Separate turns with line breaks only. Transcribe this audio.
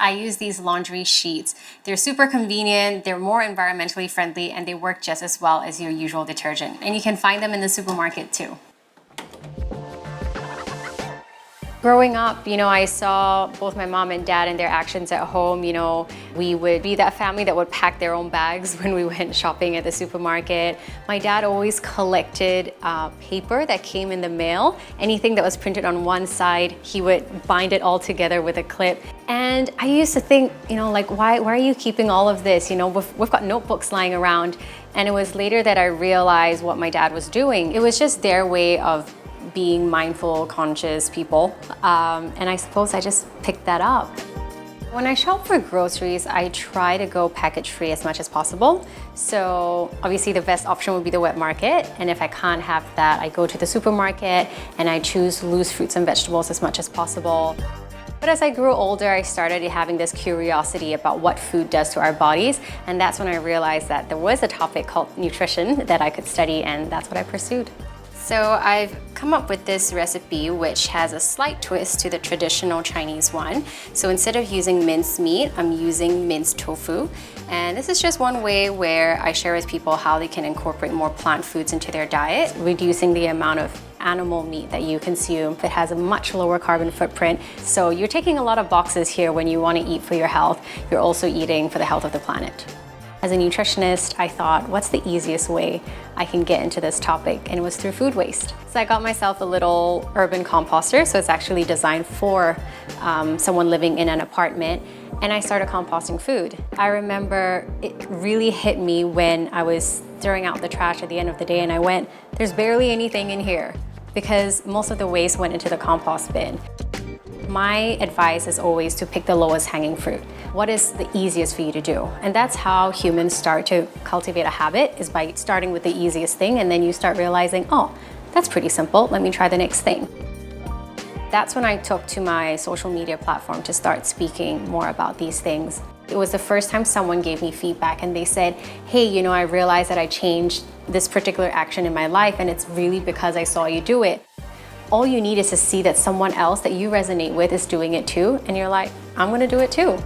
I use these laundry sheets. They're super convenient, they're more environmentally friendly, and they work just as well as your usual detergent. And you can find them in the supermarket too. Growing up, I saw both my mom and dad and their actions at home. We would be that family that would pack their own bags when we went shopping at the supermarket. My dad always collected paper that came in the mail. Anything that was printed on one side, he would bind it all together with a clip. And I used to think, why are you keeping all of this? We've got notebooks lying around. And it was later that I realized what my dad was doing. It was just their way of being mindful, conscious people. And I suppose I just picked that up. When I shop for groceries, I try to go package-free as much as possible. So obviously the best option would be the wet market. And if I can't have that, I go to the supermarket and I choose loose fruits and vegetables as much as possible. But as I grew older, I started having this curiosity about what food does to our bodies. And that's when I realized that there was a topic called nutrition that I could study, and that's what I pursued. So I've come up with this recipe which has a slight twist to the traditional Chinese one. So instead of using minced meat, I'm using minced tofu. And this is just one way where I share with people how they can incorporate more plant foods into their diet, reducing the amount of animal meat that you consume. It has a much lower carbon footprint. So you're taking a lot of boxes here when you want to eat for your health. You're also eating for the health of the planet. As a nutritionist, I thought, what's the easiest way I can get into this topic? And it was through food waste. So I got myself a little urban composter. So it's actually designed for someone living in an apartment. And I started composting food. I remember it really hit me when I was throwing out the trash at the end of the day and I went, there's barely anything in here because most of the waste went into the compost bin. My advice is always to pick the lowest hanging fruit. What is the easiest for you to do? And that's how humans start to cultivate a habit, is by starting with the easiest thing, and then you start realizing, oh, that's pretty simple, let me try the next thing. That's when I took to my social media platform to start speaking more about these things. It was the first time someone gave me feedback and they said, hey, I realized that I changed this particular action in my life and it's really because I saw you do it. All you need is to see that someone else that you resonate with is doing it too, and you're like, I'm gonna do it too.